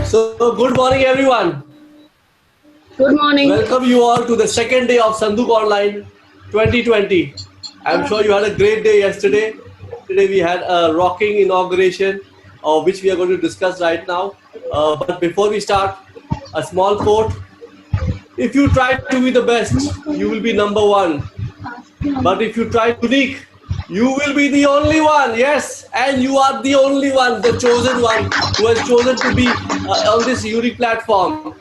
So, good morning, everyone. Good morning. Welcome you all to the second day of Sanduk Online 2020. I'm sure you had a great day yesterday. Yesterday, we had a rocking inauguration, which we are going to discuss right now. But before we start, a small quote. If you try to be the best, you will be number one. But if you try to unique, you will be the only one. Yes, and you are the only one, the chosen one who has chosen to be on this unique platform.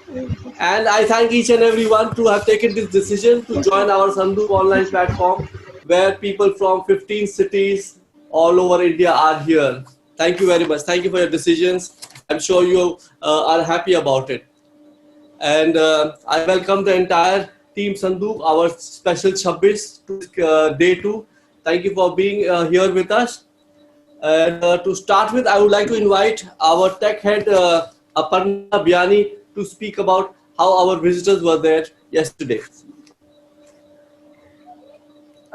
And I thank each and every one to have taken this decision to join our Sanduk online platform where people from 15 cities all over India are here. Thank you very much. Thank you for your decisions. I'm sure you are happy about it. And I welcome the entire team Sanduk, our special Chabis to day 2. Thank you for being here with us. And to start with, I would like to invite our tech head, Aparna Biani, to speak about how our visitors were there yesterday.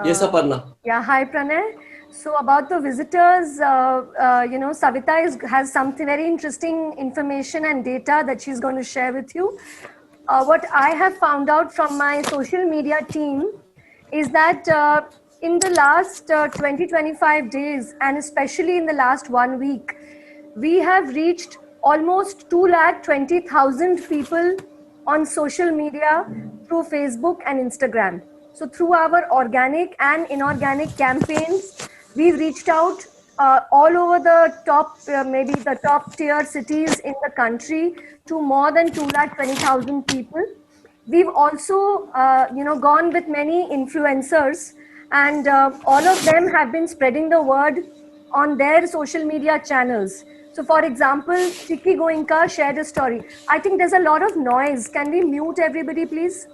Yes, Aparna. Yeah, hi Pranay. So about the visitors, Savita has something very interesting information and data that she's going to share with you. What I have found out from my social media team is that in the last 25 days, and especially in the last 1 week, we have reached almost 220,000 people on social media through Facebook and Instagram. So through our organic and inorganic campaigns, we've reached out all over the top, maybe the top tier cities in the country to more than 220,000 people. We've also, gone with many influencers, and all of them have been spreading the word on their social media channels. So, for example, Chiki Goenka shared a story. I think there's a lot of noise. Can we mute everybody, please?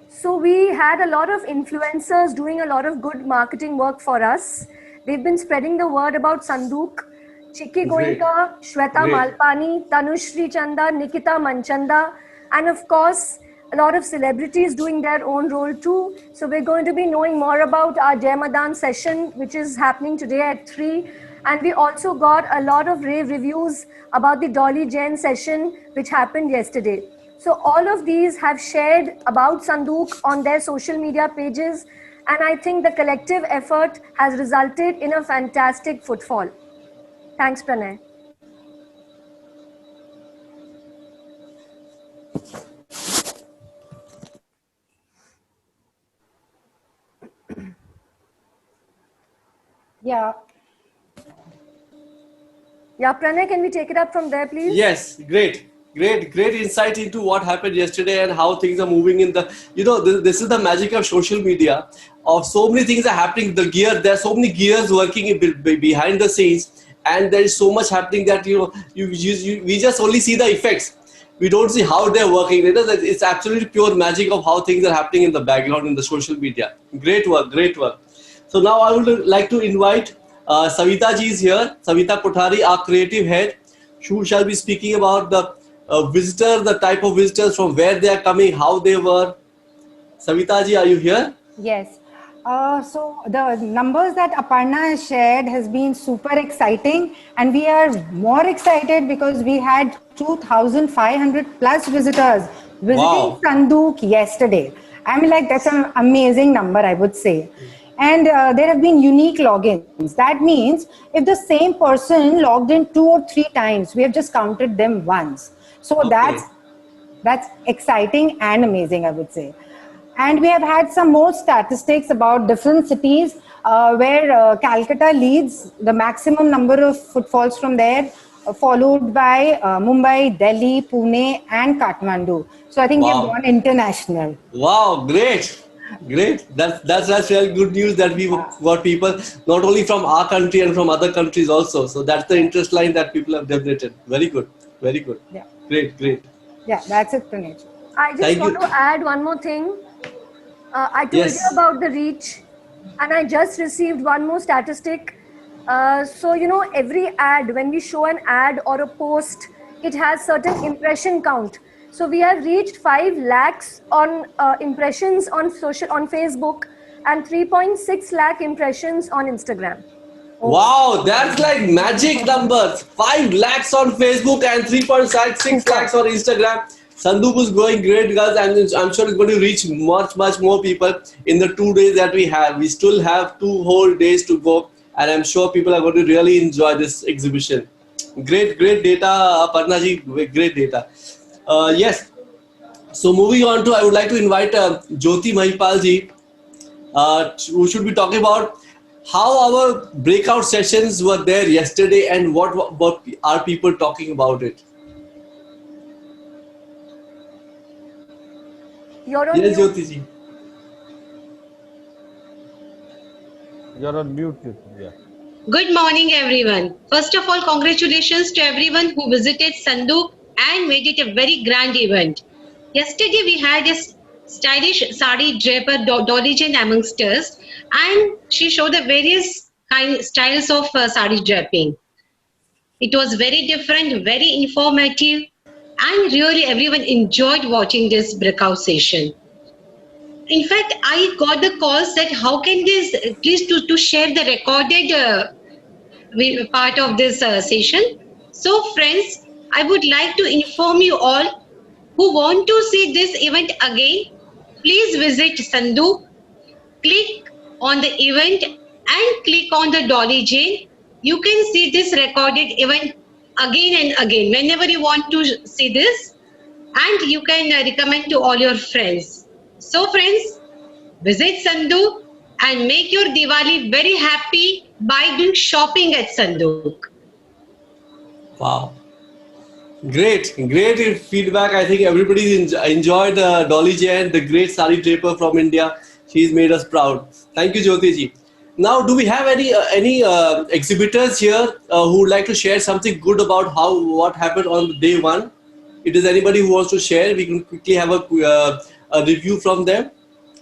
So we had a lot of influencers doing a lot of good marketing work for us. They've been spreading the word about Sanduk, Chiki Goenka, Shweta Malpani, Tanushri Chanda, Nikita Manchanda, and of course, a lot of celebrities doing their own role too. So we're going to be knowing more about our Jamadan session, which is happening today at 3. And we also got a lot of rave reviews about the Dolly Jain session, which happened yesterday. So all of these have shared about Sanduk on their social media pages, and I think the collective effort has resulted in a fantastic footfall. Thanks, Pranay. Yeah. Yeah, Pranay, can we take it up from there, please? Yes, great insight into what happened yesterday and how things are moving in the, this is the magic of social media. Of so many things are happening. There are so many gears working behind the scenes, and there is so much happening that we just only see the effects. We don't see how they're working. It's absolutely pure magic of how things are happening in the background in the social media. Great work, great work. So now I would like to invite Savita ji is here. Savita Kothari, our creative head, who shall be speaking about the visitors, the type of visitors, from where they are coming, how they were. Savita ji, are you here? Yes. So the numbers that Aparna has shared has been super exciting, and we are more excited because we had 2,500 plus visitors visiting Sanduk yesterday. I mean, like, that's an amazing number, I would say. And there have been unique logins. That means if the same person logged in 2 or 3 times, we have just counted them once. So that's exciting and amazing, I would say. And we have had some more statistics about different cities where Calcutta leads the maximum number of footfalls from there, followed by Mumbai, Delhi, Pune, and Kathmandu. So I think we have gone international. Wow, great. That's really good news that we got people not only from our country and from other countries also. So that's the interest line that people have generated. Very good. Yeah. Great. Yeah, that's it, Pranesh. I just want to add one more thing. I told you about the reach, and I just received one more statistic. So, every ad, when we show an ad or a post, it has certain impression count. So we have reached 5 lakhs on impressions on Facebook and 3.6 lakh impressions on Instagram. Wow, that's like magic numbers. 5 lakhs on Facebook and 3.6 lakhs on Instagram. Sandook is going great, guys, and I'm sure it's going to reach much more people in the 2 days that we have. We still have 2 whole days to go, and I'm sure people are going to really enjoy this exhibition. Great data, Aparna ji, great data. Yes. So moving on to, I would like to invite Jyoti Mahipal ji, who should be talking about how our breakout sessions were there yesterday and what are people talking about it. You're on Yes, mute. Jyoti ji. You're on mute. Yeah. Good morning, everyone. First of all, congratulations to everyone who visited Sandook and made it a very grand event. Yesterday, we had a stylish sari draper, Dolly Jane, amongst us, and she showed the various styles of sari draping. It was very different, very informative, and really everyone enjoyed watching this breakout session. In fact, I got the calls that how can this, please to share the recorded part of this session. So friends, I would like to inform you all who want to see this event again, please visit Sandook, click on the event and click on the Dolly Jane. You can see this recorded event again and again whenever you want to see this, and you can recommend to all your friends. So friends, visit Sandook and make your Diwali very happy by doing shopping at Sandook. Wow. Great feedback. I think everybody enjoyed Dolly Jain, the great sari draper from India. She's made us proud. Thank you, Jyoti ji. Now, do we have any exhibitors here who would like to share something good about what happened on day one? If there's anybody who wants to share, we can quickly have a review from them.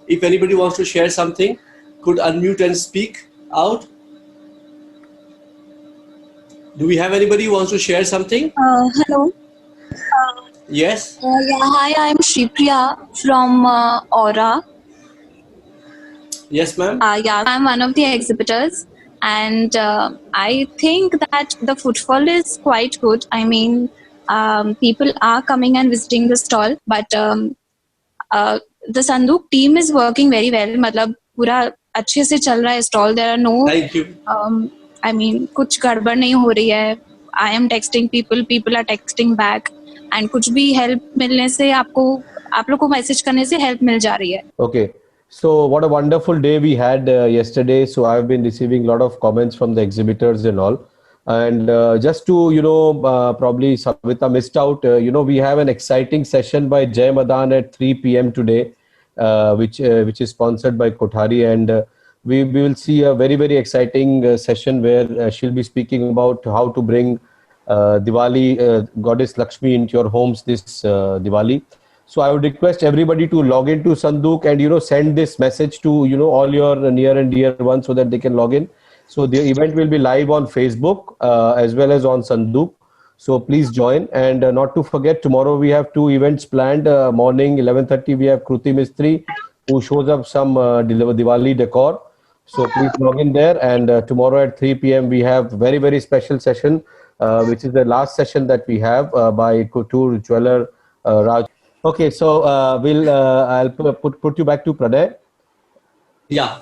If anybody wants to share something, could unmute and speak out. Do we have anybody who wants to share something? Hello. Yes. Yeah, hi, I'm Shripriya from Aura. Yes, ma'am. Yeah, I'm one of the exhibitors, and I think that the footfall is quite good. I mean, people are coming and visiting the stall, but the Sandook team is working very well. मतलब पूरा अच्छे से चल रहा है stall. There are no. Thank you. I mean, कुछ गड़बड़ नहीं हो रही है. I am texting people, people are texting back, and कुछ भी help मिलने से आप लोग को message करने से help मिल जा रही है. Okay. So what a wonderful day we had yesterday. So I've been receiving a lot of comments from the exhibitors and all. And just to, probably Savita missed out, we have an exciting session by Jay Madan at 3 p.m. today, which is sponsored by Kothari. And we will see a very, very exciting session where she'll be speaking about how to bring Diwali, Goddess Lakshmi into your homes this Diwali. So I would request everybody to log into Sandook and, send this message to, all your near and dear ones so that they can log in. So the event will be live on Facebook as well as on Sandook. So please join. And not to forget, tomorrow we have 2 events planned. Morning 11:30 we have Kruti Mistry, who shows up some Diwali decor. So please log in there. And tomorrow at 3 p.m. we have very, very special session, which is the last session that we have by Couture Jeweler Raj. Okay, so I'll put you back to Pranay. Yeah.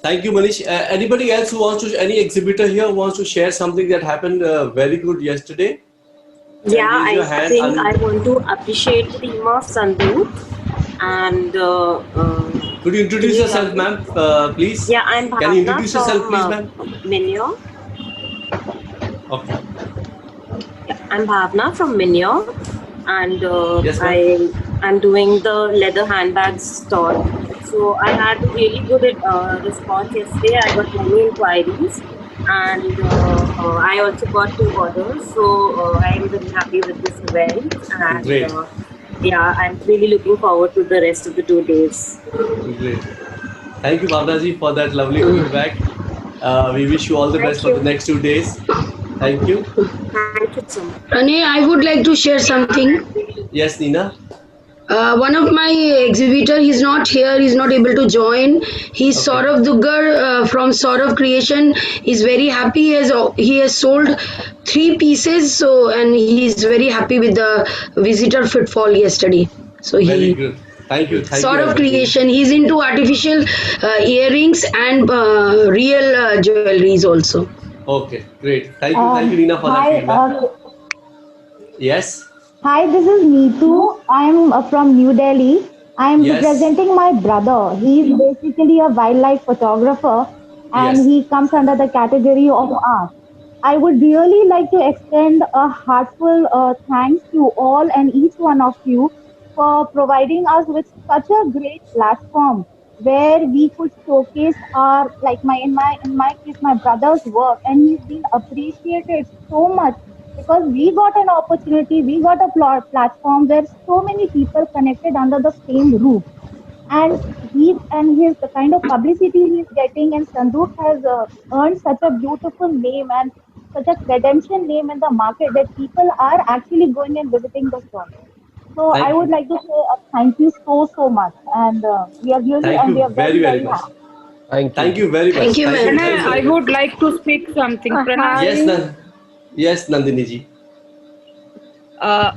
Thank you, Manish. Anybody else who wants to, any exhibitor here who wants to share something that happened very good yesterday? Yeah, I think I want to appreciate the team of Sandook and could you introduce yourself, ma'am, please? Yeah, I'm Bhavna. Can you introduce yourself, from, please, ma'am? Minyo. Okay. Yeah, I'm Bhavna from Minyo, and Yes, I'm doing the leather handbags store. So I had really good response yesterday. I got many inquiries, and I also got 2 orders. So I am very happy with this event, and Great. yeah, I'm really looking forward to the rest of the 2 days. Great. Thank you, Bhavna ji, for that lovely feedback. We wish you all the best for the next 2 days. Thank you. Thank you so much. Pranay, I would like to share something. Yes, Nina. One of my exhibitor, he's not here, he's not able to join. He's Okay. Saurav Duggar from Saurav Creation. He's very happy. He has sold 3 pieces, so and he's very happy with the visitor footfall yesterday. So Very he good. Thank you. Thank you. Saurav Anjali. Creation. He's into artificial earrings and real jewelries also. Okay, great. Thank you, Nina, for that Hi, feedback. Yes. hi, this is Neetu. I'm from New Delhi. I'm Yes. representing my brother. He's basically a wildlife photographer and Yes. he comes under the category of art. I would really like to extend a heartful thanks to all and each one of you for providing us with such a great platform where we could showcase our like my case my brother's work, and he's been appreciated so much because we got an opportunity, we got a platform where so many people connected under the same roof, and his the kind of publicity he's getting, and Sandook has earned such a beautiful name and such a credential name in the market that people are actually going and visiting the store. So I Thank would you. like to say thank you so much, and Thank you we are very, very very much. happy. Thank Thank you. you very much. Thank you, Thank you. ma'am. Thank you I very much. would like to speak something. Pranay, Yes, Yes, Nandini ji. uh,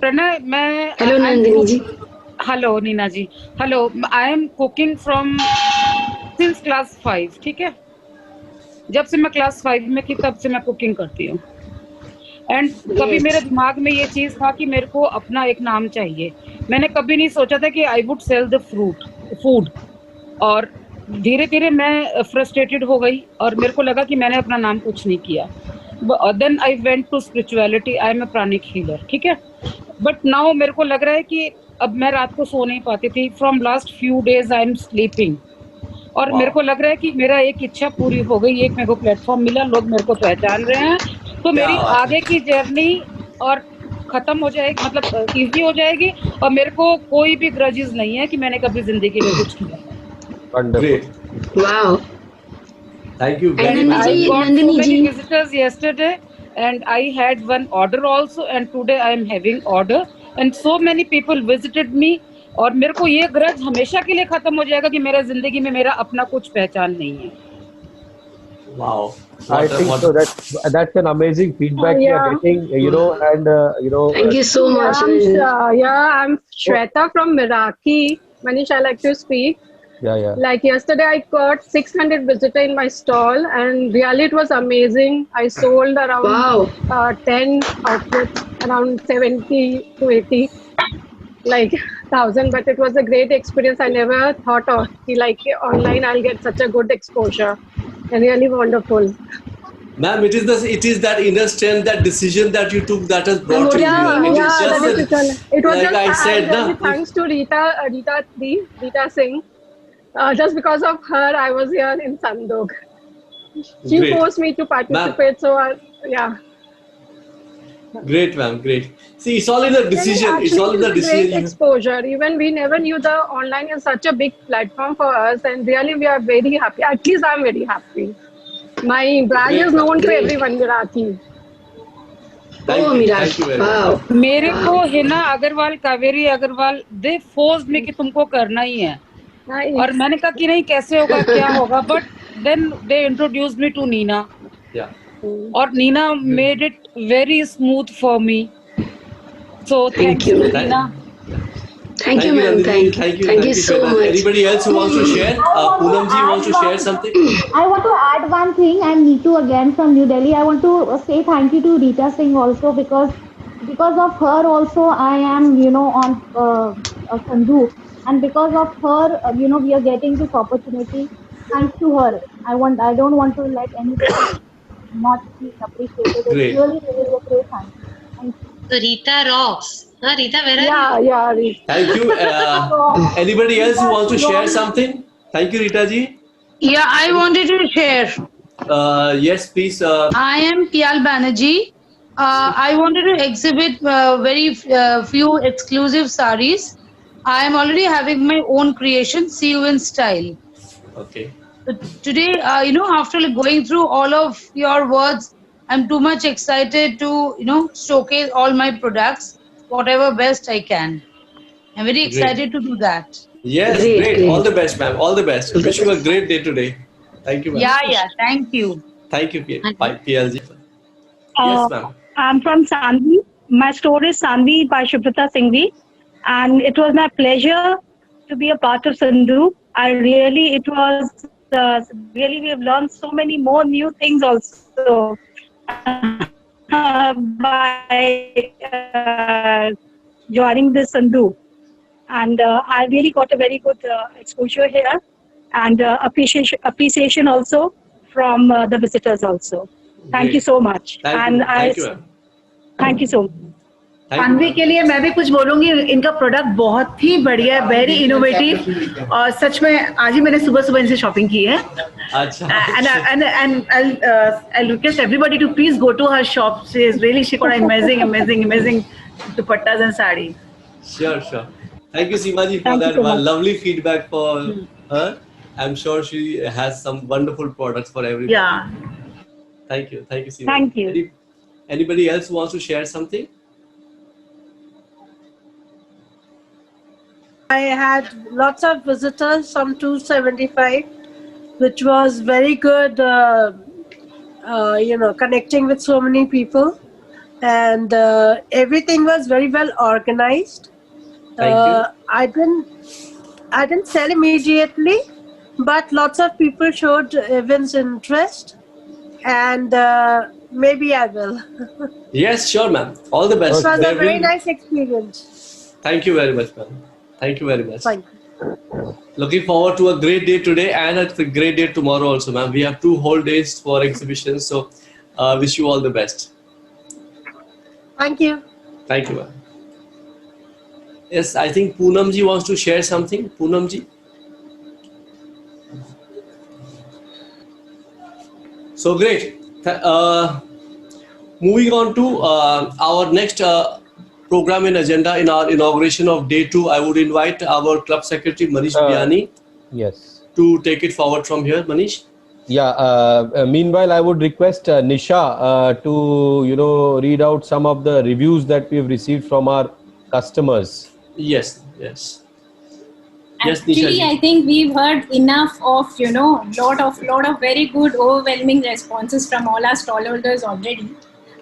Pranay, मैं Hello, I'm Nandini ji. hello Neena ji. Hello, I am cooking from since class 5. ठीक है? जब से मैं class 5 में थी तब से मैं कुकिंग करती हूँ. एंड कभी मेरे दिमाग में ये चीज था कि मेरे को अपना एक नाम चाहिए. मैंने कभी नहीं सोचा था कि I would sell the food. और धीरे धीरे मैं फ्रस्ट्रेटेड हो गई और मेरे को लगा कि मैंने अपना नाम कुछ नहीं किया. Then I went to spirituality. I am a pranic healer. ठीक है. बट नाउ मेरे को लग रहा है कि अब मैं रात को सो नहीं पाती थी. From last few days I am sleeping. और मेरे को लग रहा है कि मेरा एक इच्छा पूरी हो गई. एक मेरे को प्लेटफॉर्म मिला, लोग मेरे को पहचान रहे हैं, तो मेरी आगे की जर्नी और खत्म हो जाएगी, मतलब इजी हो जाएगी. और मेरे को कोई भी ग्रजेस नहीं है कि मैंने कभी जिंदगी में कुछ किया. Great. Wow. Thank you very And much. I got so Nandini many ji. visitors yesterday, and I had one order also, and today I am having order, and so many people visited me. और मेरे को ये grudge हमेशा के लिए खत्म हो जाएगा कि मेरा जिंदगी में मेरा अपना कुछ पहचान नहीं है. Wow. I think so. That's an amazing feedback we are getting, Thank you so much. I'm Shweta from Meraki. Manish, I like to speak. Yeah. Like yesterday, I got 600 visitors in my stall, and really it was amazing. I sold around 10 outfits, around 70 to 80, like 1,000. But it was a great experience. I never thought of like online I'll get such a good exposure, and really wonderful. Ma'am, it is that inner strength, that decision that you took that has brought you here. It is just it was like just I said, really thanks to Rita Singh. Just because of her, I was here in Sandook. She Great. forced me to participate. So, yeah. Great, ma'am. Great. See, it's all in the decision. It's all in the decision. Great exposure. Even we never knew the online is such a big platform for us, and really we are very happy. At least I'm very happy. My brand Great, is known to great. everyone, Miraki. Thank you. Thank you very much. मेरे को Hina Agarwal, Kaveri Agarwal, they forced me कि तुमको करना ही है. और मैंने कहा कि नहीं, कैसे होगा, क्या होगा. But then they introduced me to Nina. और Nina made it very smooth for me. So thank you Nina. Thank you, ma'am. Thank you so Shweta. much. Anybody else who wants to share? Poonam ji wants to share something? I want to add one thing. I'm Neetu again from New Delhi. I want to say thank you to Rita Singh also because of her also I am on Sandook, and because of her we are getting this opportunity. Thanks to her. I don't want to let anybody not be appreciated. Great. It's really a great thank you. Thank you. So Rita rocks. Huh, Rita, where are you? Yeah, Rita. Thank you. Anybody else who wants to share something? Thank you, Rita ji. Yeah, I wanted to share. Yes, please. I am Pial Banerjee. I wanted to exhibit very few exclusive sarees. I am already having my own creation, See You in Style. Okay. Today, after going through all of your words, I'm too much excited to, showcase all my products, whatever best I can. I'm very excited to do that. Yes, great. All the best, ma'am. All the best. Wish you a great day today. Thank you, ma'am. Yeah. Thank you. Thank you, PLG. Yes, ma'am. I'm from Sandvi. My store is Sandvi by Shubhrata Singhvi. And it was my pleasure to be a part of Sandhu. We have learned so many more new things also by joining this Sandhu. And I really got a very good exposure here and appreciation also from the visitors also. Thank you so much. Thank you, ma'am. Thank you so much. Saanvi के लिए मैं भी कुछ बोलूंगी. इनका product बहुत ही बढ़िया है, वेरी इनोवेटिव और सच में आज ही मैंने सुबह इनसे शॉपिंग की है. अच्छा. And I'll request everybody to please go to her shop. She got amazing dupattas and sari. Sure. Thank you, Seema ji, for that lovely feedback for her. I'm sure she has some wonderful products for everybody. Yeah. Thank you, Seema. Thank you. Anybody else who wants to share something? I had lots of visitors, some 275, which was very good, connecting with so many people. And everything was very well organized. Thank you. I didn't sell immediately, but lots of people showed Evan's interest, and maybe I will. Yes, sure, ma'am. All the best. It was a very nice experience. Thank you very much, ma'am. Thank you very much. Thank you. Looking forward to a great day today and a great day tomorrow also, ma'am. We have 2 whole days for exhibitions, so wish you all the best. Thank you. Thank you, ma'am. Yes, I think Poonam ji wants to share something. Poonam ji. So great. Moving on to our next program and agenda in our inauguration of day 2, I would invite our club secretary Manish Biani. Yes. To take it forward from here, Manish. Yeah. Meanwhile, I would request Nisha to read out some of the reviews that we've received from our customers. Yes. Actually, I think we've heard enough of lot of very good, overwhelming responses from all our stallholders already.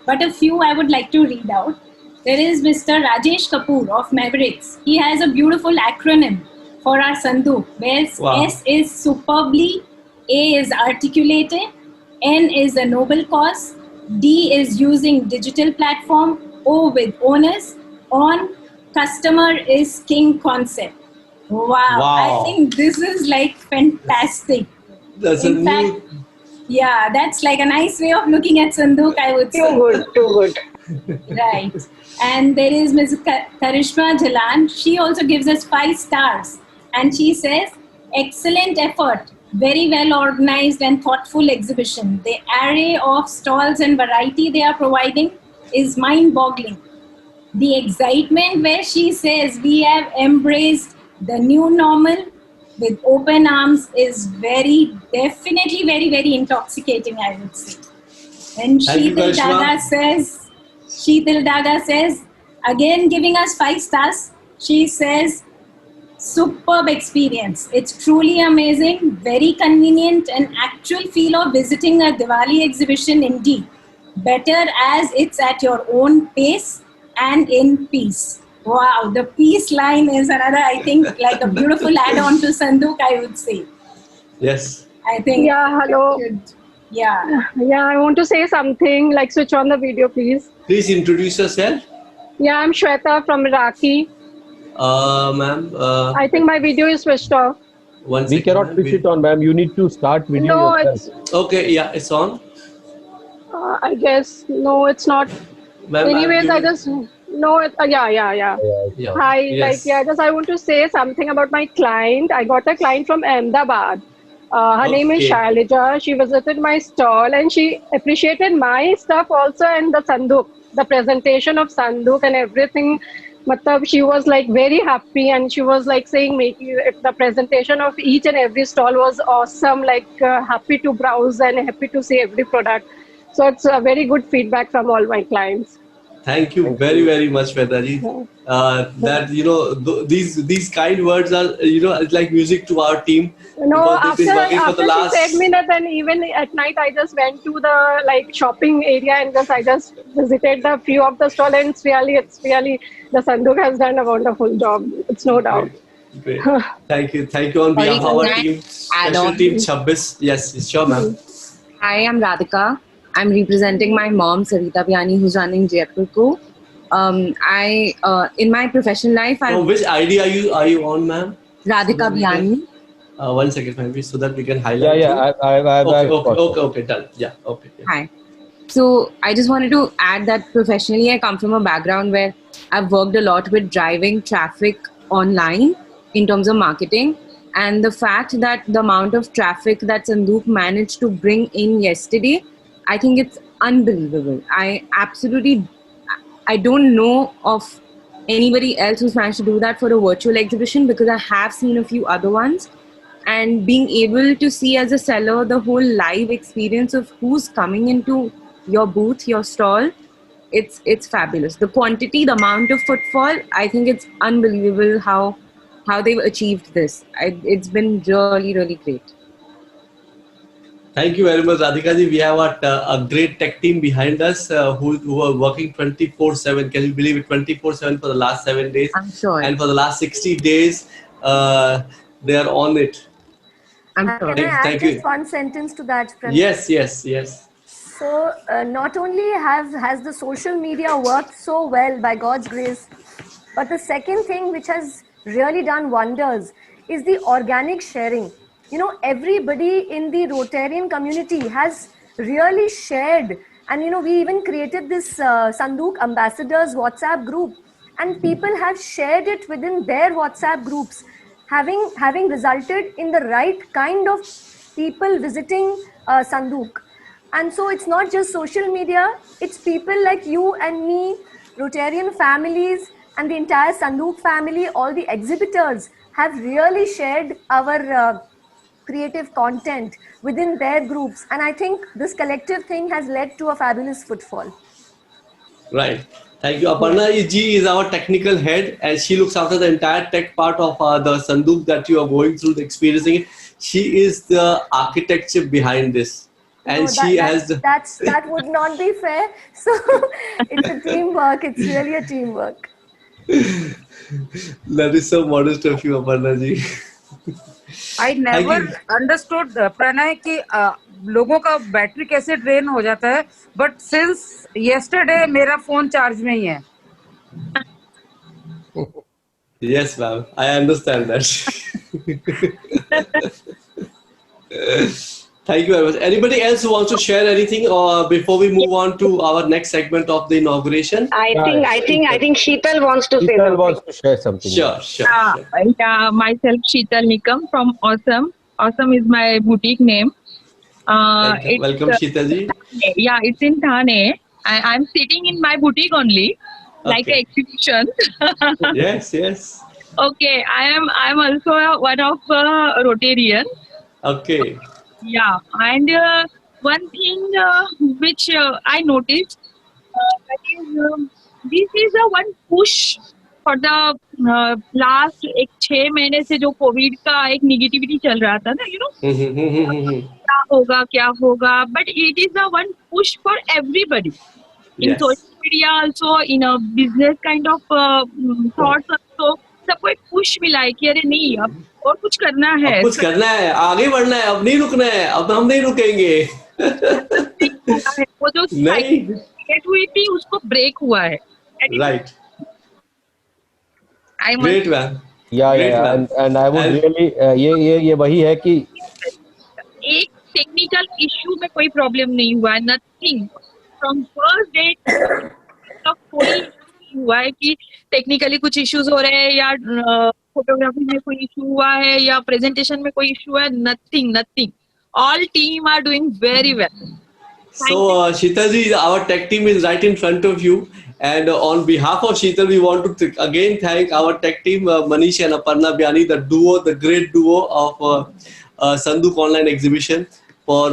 But a few I would like to read out. There is Mr. Rajesh Kapoor of Mavericks. He has a beautiful acronym for our Sandhu, where S is superbly, A is articulated, N is a noble cause, D is using digital platform, O with owners, on customer is king concept. Wow. I think this is like fantastic. That's in fact, yeah, that's like a nice way of looking at Sanduk, I would say. Too good. Right. And there is Ms. Karishma Jalan. She also gives us 5 stars. And she says, excellent effort, very well organized and thoughtful exhibition. The array of stalls and variety they are providing is mind-boggling. The excitement where she says we have embraced the new normal with open arms is definitely very intoxicating, I would say. And Sheetal Daga says, again giving us 5 stars, she says, superb experience. It's truly amazing, very convenient, and actual feel of visiting a Diwali exhibition indeed. Better as it's at your own pace and in peace. Wow, the peace line is another, I think, like a beautiful add-on to Sanduk, I would say. Yes. I think. Yeah, hello. Yeah, I want to say something, like switch on the video, please. Please introduce yourself. Yeah, I'm Shweta from Iraqi. Ma'am. I think my video is switched off. We cannot switch it on, ma'am. You need to start video No, yourself. Okay, yeah, it's on. I guess, no, it's not. Anyways, I just, no, yeah. Hi, Yes. I want to say something about my client. I got a client from Ahmedabad. Her name is Okay. Shailaja. She visited my stall and she appreciated my stuff also and the Sanduk, the presentation of Sanduk and everything. Matlab, she was like very happy and she was like saying the presentation of each and every stall was awesome, like happy to browse and happy to see every product. So it's a very good feedback from all my clients. Thank you very, very much, Shwetaji. That these kind words are it's like music to our team. No, because they've been working for after the she last. said me that, then even at night I just went to the shopping area and I just visited the few of the stall, and it's really the Sanduk has done a wonderful job. It's no doubt. Great. Thank you on behalf of our team, special team 26. Yes, sure, ma'am. Hi, I'm Radhika. I'm representing my mom, Sarita Biyani, who's running Jaipur Co. In my professional life, Which ID are you on, ma'am? Radhika Biyani. 1 second, maybe, so that we can highlight. Okay, done. Yeah, okay. Yeah. Hi. So I just wanted to add that professionally, I come from a background where I've worked a lot with driving traffic online in terms of marketing. And the fact that the amount of traffic that Sanduk managed to bring in yesterday, I think it's unbelievable. I don't know of anybody else who's managed to do that for a virtual exhibition, because I have seen a few other ones. And being able to see as a seller the whole live experience of who's coming into your booth, your stall, it's fabulous. The quantity, the amount of footfall, I think it's unbelievable how they've achieved this. It's been really, really great. Thank you very much, Radhika ji. We have a great tech team behind us who are working 24/7. Can you believe it? 24/7 for the last 7 days. I'm sure. And for the last 60 days, they are on it. Can I add just one sentence to that, Pranay? Yes. So not only has the social media worked so well by God's grace, but the second thing which has really done wonders is the organic sharing. Everybody in the Rotarian community has really shared, and we even created this Sanduk Ambassadors WhatsApp group, and people have shared it within their WhatsApp groups, having resulted in the right kind of people visiting Sanduk. And so it's not just social media, it's people like you and me, Rotarian families, and the entire Sanduk family. All the exhibitors have really shared our creative content within their groups, and I think this collective thing has led to a fabulous footfall. Right. Thank you. Aparna ji is our technical head, and she looks after the entire tech part of the Sanduk that you are going through, experiencing it. She is the architecture behind this, and that would not be fair. So it's a teamwork. It's really a teamwork. That is so modest of you, Aparna ji. I never understood Pranay कि लोगों का battery कैसे drain हो जाता है, but since yesterday मेरा phone charge में ही है. Yes, ma'am. I understand that. Thank you very much. Anybody else who wants to share anything, or before we move on to our next segment of the inauguration? I think Sheetal wants to say Sheetal something. wants to share something. Sure. Myself Sheetal Nikam from Awesome. Awesome is my boutique name. Welcome, Sheetal ji. Yeah, it's in Thane. I'm sitting in my boutique only, like an exhibition. Yes. Okay, I'm also one of Rotarian. Okay. Yeah, and one thing which I noticed that is this is a one push for the last 6 महीने से जो Covid का एक negativity चल रहा था ना, क्या होगा, but it is a one push for everybody in social media also, in a business kind of thoughts also. सबको एक पुश मिला है कि अरे नहीं, अब और कुछ करना है, कुछ करना है, आगे बढ़ना है, अब नहीं रुकना है, अब हम नहीं रुकेंगे. वो जो नेगेटिविटी उसको ब्रेक हुआ है. Right. Great, man. Yeah. And I would really ये वही है कि एक टेक्निकल इशू में कोई प्रॉब्लम नहीं हुआ है. नथिंग फ्रॉम फर्स्ट डे तक कोई हुआ है कि टेक्निकली कुछ इश्यूज हो रहे हैं या फोटोग्राफी में कोई इशू हुआ है या प्रेजेंटेशन में कोई इशू है. Nothing. All team are doing very well. So Sheetal ji, our tech team is right in front of you, and on behalf of Sheetal, we want to again thank our tech team, Manish and Aparna Biyani, the great duo of Sanduk Online Exhibition. for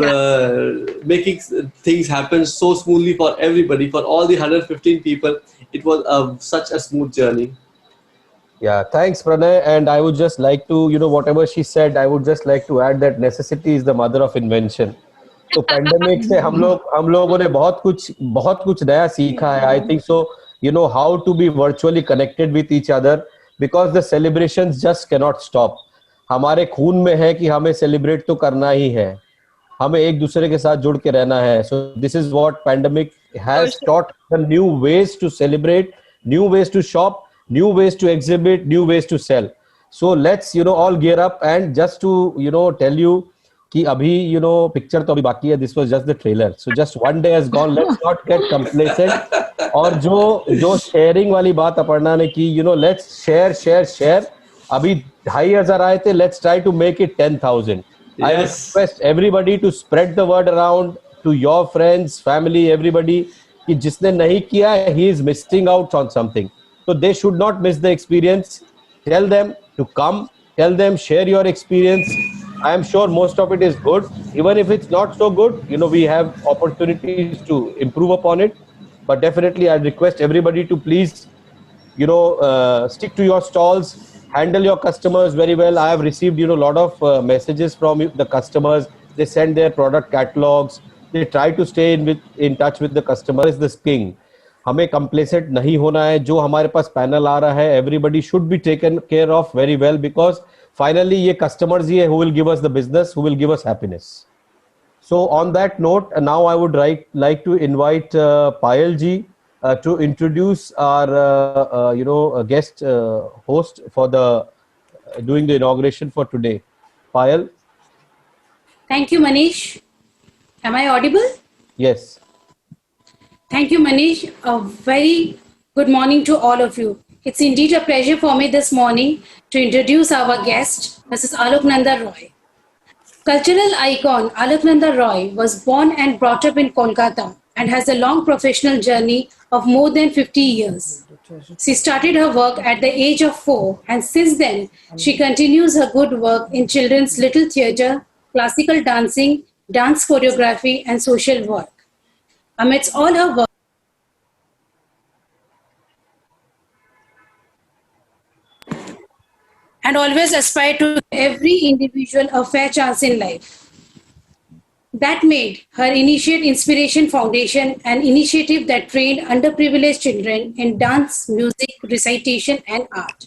making things happen so smoothly for everybody, for all the 115 people. It was such a smooth journey. Yeah, thanks, Pranay. And I would just like to, whatever she said, I would just like to add that necessity is the mother of invention. तो pandemic से हम लोगों ने बहुत कुछ नया सीखा है. I think so, how to be virtually connected with each other, because the celebrations just cannot stop. हमारे खून में है कि हमें सेलिब्रेट तो करना ही है, हमें एक दूसरे के साथ जुड़ के रहना है. So this is what pandemic has taught, the new ways to celebrate, new ways to shop, new ways to exhibit, new ways to sell. So let's all gear up. And just to tell you कि अभी picture तो अभी बाकी है. This was just the trailer. So just one day has gone. Let's not get complacent. और जो sharing वाली बात अपर्णा ने की, let's share. अभी 2,500 आए थे. Let's try to make it 10,000. Yes. I request everybody to spread the word around to your friends, family, everybody. कि जिसने नहीं किया, he is missing out on something. So they should not miss the experience. Tell them to come. Tell them, share your experience. I am sure most of it is good. Even if it's not so good, we have opportunities to improve upon it. But definitely, I request everybody to please, stick to your stalls, handle your customers very well. I have received, a lot of messages from the customers. They send their product catalogs. They try to stay in touch with the customer. Is this king? हमें complacent नहीं होना है. जो हमारे पास panel आ रहा है, everybody should be taken care of very well, because finally ये customers ही है who will give us the business, who will give us happiness. So on that note, now I would like to invite Payal ji to introduce our guest host for doing the inauguration for today. Payal. Thank you, Manish. Am I audible? Yes. Thank you, Manish. A very good morning to all of you. It's indeed a pleasure for me this morning to introduce our guest, Mrs. Aloknanda Roy. Cultural icon Aloknanda Roy was born and brought up in Kolkata and has a long professional journey of more than 50 years. She started her work at the age of 4, and since then, she continues her good work in children's little theatre, classical dancing, dance choreography, and social work. Amidst all her work, and always aspire to every individual a fair chance in life. That made her initiate Inspiration Foundation, an initiative that trained underprivileged children in dance, music, recitation, and art.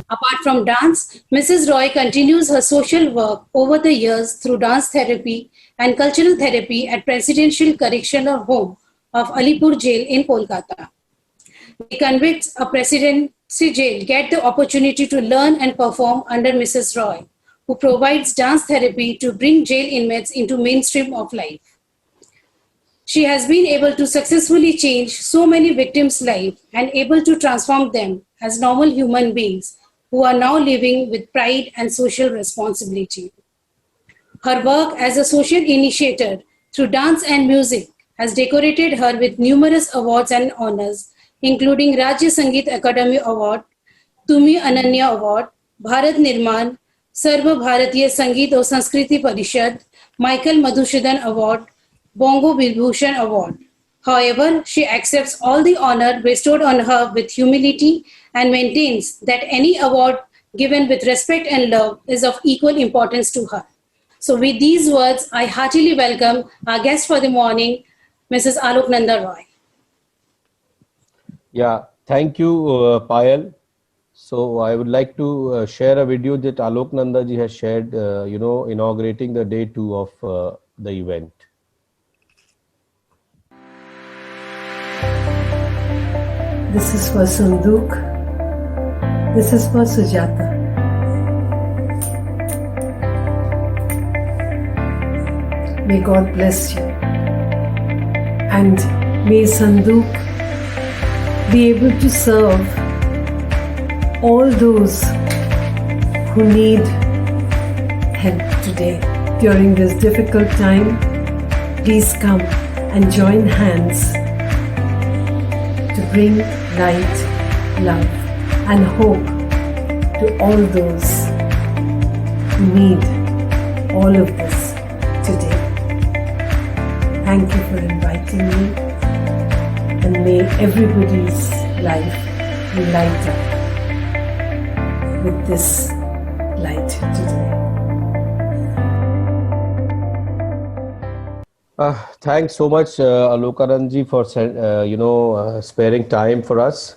Apart from dance, Mrs. Roy continues her social work over the years through dance therapy and cultural therapy at Presidential Correctional Home of Alipur Jail in Kolkata. The convicts of Presidency Jail get the opportunity to learn and perform under Mrs. Roy, who provides dance therapy to bring jail inmates into mainstream of life. She has been able to successfully change so many victims' lives and able to transform them as normal human beings who are now living with pride and social responsibility. Her work as a social initiator through dance and music has decorated her with numerous awards and honors, including Rajya Sangeet Academy Award, Tumi Ananya Award, Bharat Nirman, Sarva Bharatiya Sangeet और Sanskriti Parishad, Michael Madhusudan Award, Bongo Vibhushan Award. However, she accepts all the honor bestowed on her with humility and maintains that any award given with respect and love is of equal importance to her. So with these words, I heartily welcome our guest for the morning, Mrs. Aloknanda Roy. Yeah, thank you, Payal. So I would like to share a video that Aloknanda ji has shared, inaugurating the day 2 of the event. This is for Sanduk. This is for Sujata. May God bless you. And may Sanduk be able to serve all those who need help today. During this difficult time, please come and join hands to bring light, love, and hope to all those who need all of this today. Thank you for inviting me, and may everybody's life be light up with this light today. Thanks so much, Alokaranji, for sparing time for us.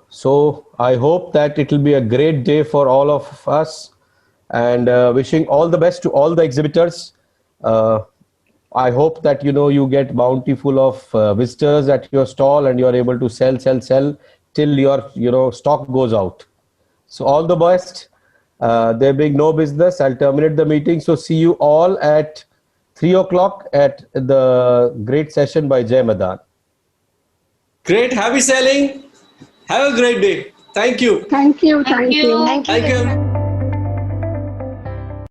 So I hope that it will be a great day for all of us, and wishing all the best to all the exhibitors. I hope that you get bountiful of visitors at your stall, and you are able to sell till your stock goes out. So all the best. There being no business, I'll terminate the meeting. So see you all at 3 o'clock at the great session by Jay Madan. Great, happy selling. Have a great day. Thank you. Thank you. Thank you.